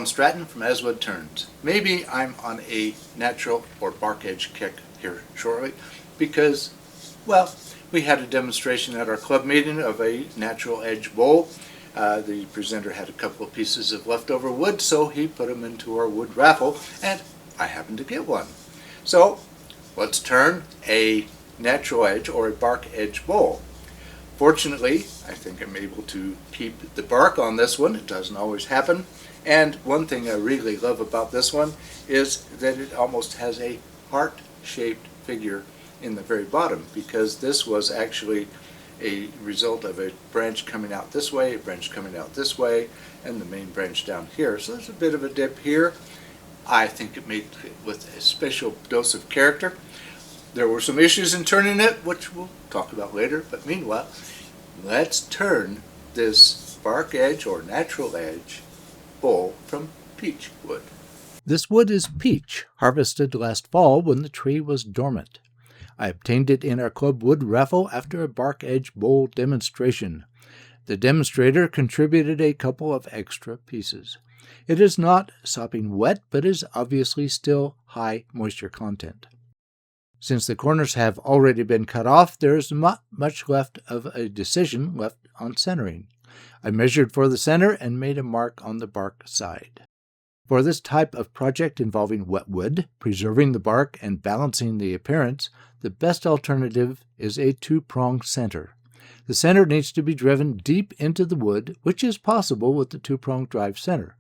Alan Stratton from As Wood Turns. Maybe I'm on a natural or bark edge kick here shortly because, well, we had a demonstration at our club meeting of a natural edge bowl. The presenter had a couple of pieces of leftover wood, so he put them into our wood raffle, and I happened to get one. So let's turn a natural edge or a bark edge bowl. Fortunately, I think I'm able to keep the bark on this one. It doesn't always happen. And one thing I really love about this one is that it almost has a heart-shaped figure in the very bottom, because this was actually a result of a branch coming out this way, a branch coming out this way, and the main branch down here. So there's a bit of a dip here. I think it made it with a special dose of character. There were some issues in turning it, which we'll talk about later, but meanwhile, let's turn this bark edge or natural edge bowl from peach wood. This wood is peach, harvested last fall when the tree was dormant. I obtained it in our club wood raffle after a bark edge bowl demonstration. The demonstrator contributed a couple of extra pieces. It is not sopping wet, but is obviously still high moisture content. Since the corners have already been cut off, there is not much left of a decision left on centering. I measured for the center and made a mark on the bark side. For this type of project involving wet wood, preserving the bark, and balancing the appearance, the best alternative is a two-prong center. The center needs to be driven deep into the wood, which is possible with the two-prong drive center.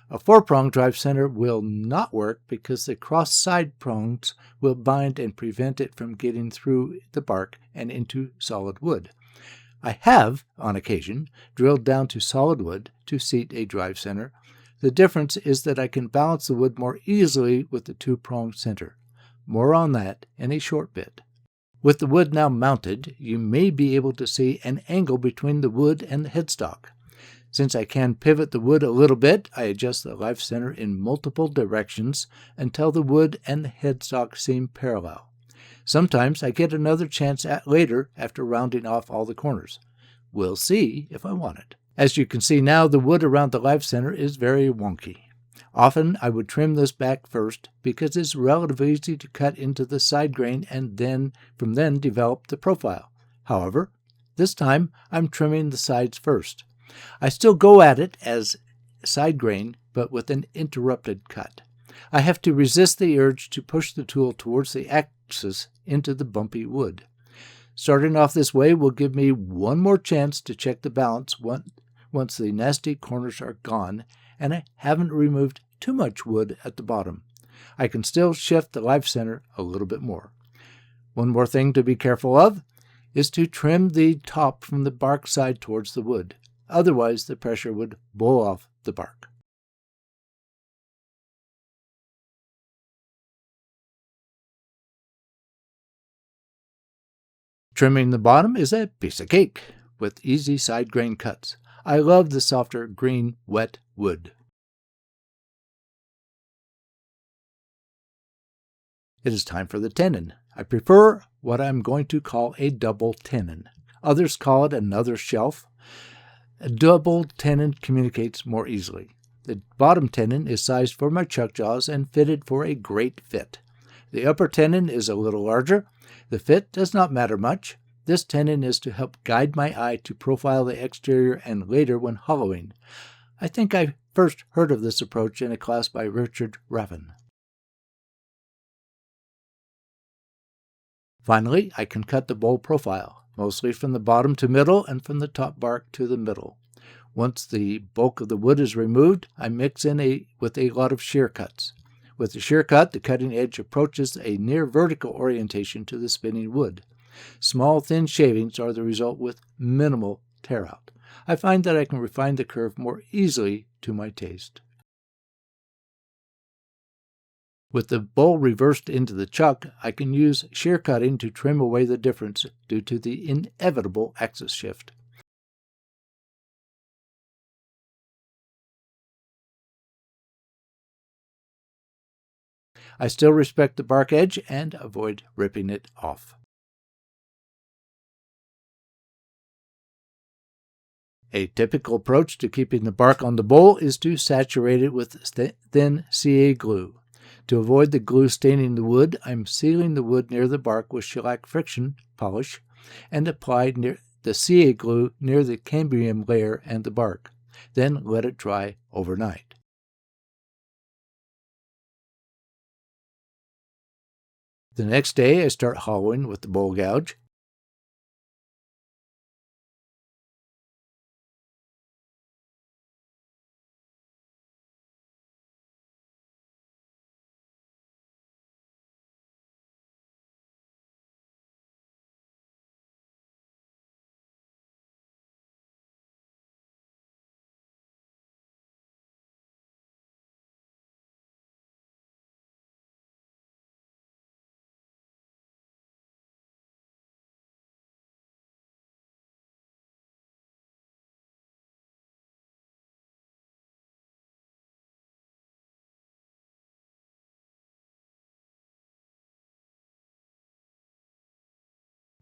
A four-prong drive center will not work because the cross-side prongs will bind and prevent it from getting through the bark and into solid wood. I have, on occasion, drilled down to solid wood to seat a drive center. The difference is that I can balance the wood more easily with the two-prong center. More on that in a short bit. With the wood now mounted, you may be able to see an angle between the wood and the headstock. Since I can pivot the wood a little bit, I adjust the life center in multiple directions until the wood and the headstock seem parallel. Sometimes I get another chance at later after rounding off all the corners. We'll see if I want it. As you can see now, the wood around the life center is very wonky. Often I would trim this back first because it's relatively easy to cut into the side grain and from then develop the profile. However, this time I'm trimming the sides first. I still go at it as side grain, but with an interrupted cut. I have to resist the urge to push the tool towards the axis into the bumpy wood. Starting off this way will give me one more chance to check the balance once the nasty corners are gone and I haven't removed too much wood at the bottom. I can still shift the life center a little bit more. One more thing to be careful of is to trim the top from the bark side towards the wood. Otherwise, the pressure would blow off the bark. Trimming the bottom is a piece of cake with easy side grain cuts. I love the softer green, wet wood. It is time for the tenon. I prefer what I'm going to call a double tenon. Others call it another shelf. A double tenon communicates more easily. The bottom tenon is sized for my chuck jaws and fitted for a great fit. The upper tenon is a little larger. The fit does not matter much. This tenon is to help guide my eye to profile the exterior and later when hollowing. I think I first heard of this approach in a class by Richard Raven. Finally, I can cut the bowl profile, mostly from the bottom to middle and from the top bark to the middle. Once the bulk of the wood is removed, I mix in with a lot of shear cuts. With the shear cut, the cutting edge approaches a near vertical orientation to the spinning wood. Small, thin shavings are the result with minimal tear out. I find that I can refine the curve more easily to my taste. With the bowl reversed into the chuck, I can use shear cutting to trim away the difference due to the inevitable axis shift. I still respect the bark edge and avoid ripping it off. A typical approach to keeping the bark on the bowl is to saturate it with thin CA glue. To avoid the glue staining the wood, I'm sealing the wood near the bark with shellac friction polish and apply the CA glue near the cambium layer and the bark. Then let it dry overnight. The next day I start hollowing with the bowl gouge.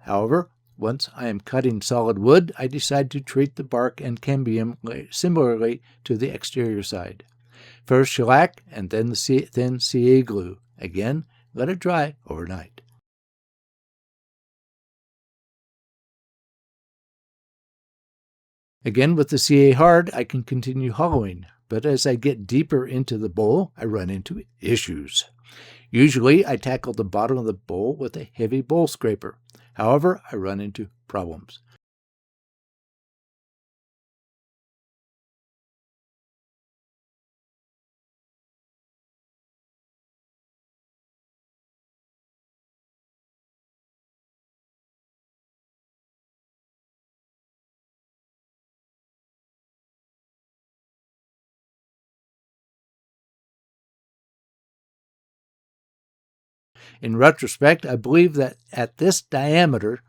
However, once I am cutting solid wood, I decide to treat the bark and cambium similarly to the exterior side. First shellac and then the thin CA glue. Again, let it dry overnight. Again, with the CA hard, I can continue hollowing, but as I get deeper into the bowl, I run into issues. Usually, I tackle the bottom of the bowl with a heavy bowl scraper. However, I run into problems. In retrospect, I believe that at this diameter,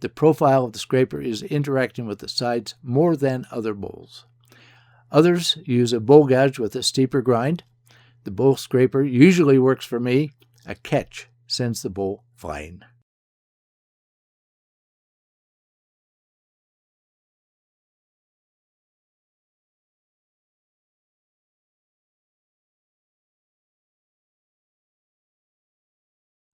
the profile of the scraper is interacting with the sides more than other bowls. Others use a bowl gouge with a steeper grind. The bowl scraper usually works for me. A catch sends the bowl flying.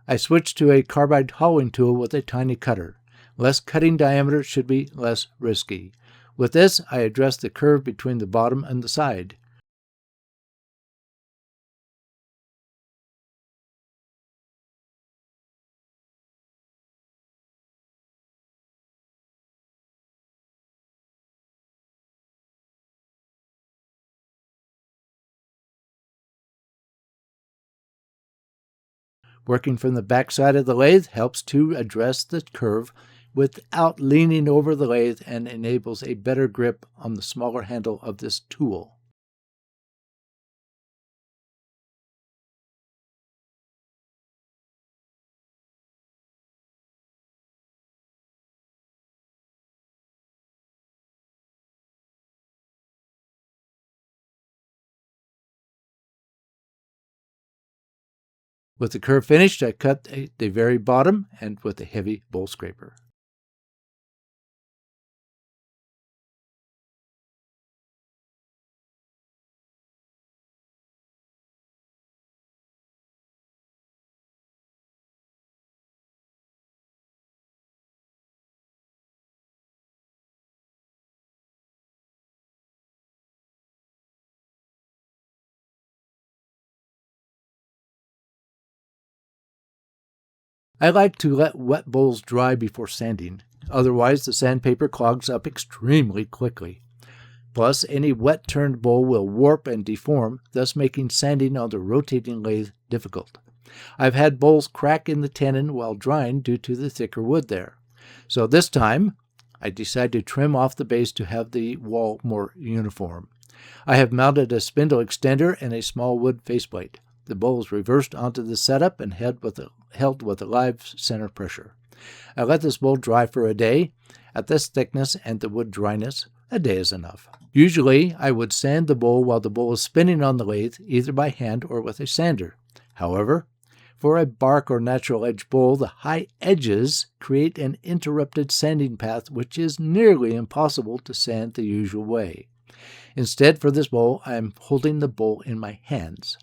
I switched to a carbide hollowing tool with a tiny cutter. Less cutting diameter should be less risky. With this, I address the curve between the bottom and the side. Working from the back side of the lathe helps to address the curve without leaning over the lathe and enables a better grip on the smaller handle of this tool. With the curve finished, I cut the very bottom and with a heavy bowl scraper. I like to let wet bowls dry before sanding, otherwise the sandpaper clogs up extremely quickly. Plus, any wet-turned bowl will warp and deform, thus making sanding on the rotating lathe difficult. I've had bowls crack in the tenon while drying due to the thicker wood there. So this time, I decided to trim off the base to have the wall more uniform. I have mounted a spindle extender and a small wood faceplate. The bowl is reversed onto the setup and held with a live center pressure. I let this bowl dry for a day. At this thickness and the wood dryness, a day is enough. Usually, I would sand the bowl while the bowl is spinning on the lathe, either by hand or with a sander. However, For a bark or natural edge bowl, the high edges create an interrupted sanding path which is nearly impossible to sand the usual way. Instead, for this bowl, I am holding the bowl in my hands.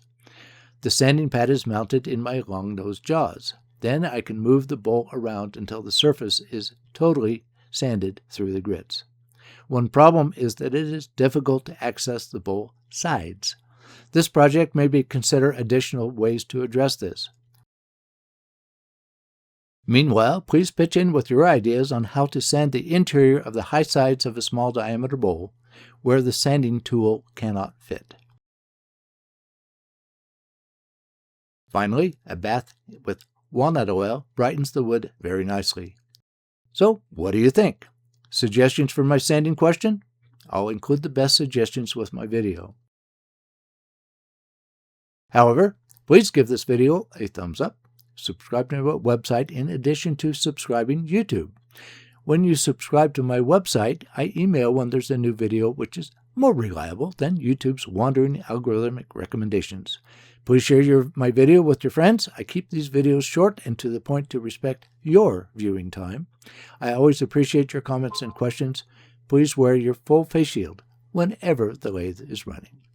The sanding pad is mounted in my long-nosed jaws. Then I can move the bowl around until the surface is totally sanded through the grits. One problem is that it is difficult to access the bowl sides. This project may consider additional ways to address this. Meanwhile, please pitch in with your ideas on how to sand the interior of the high sides of a small diameter bowl where the sanding tool cannot fit. Finally, a bath with walnut oil brightens the wood very nicely. So, what do you think? Suggestions for my sanding question? I'll include the best suggestions with my video. However, please give this video a thumbs up, subscribe to my website in addition to subscribing YouTube. When you subscribe to my website, I email when there's a new video, which is more reliable than YouTube's wandering algorithmic recommendations. Please share my video with your friends. I keep these videos short and to the point to respect your viewing time. I always appreciate your comments and questions. Please wear your full face shield whenever the lathe is running.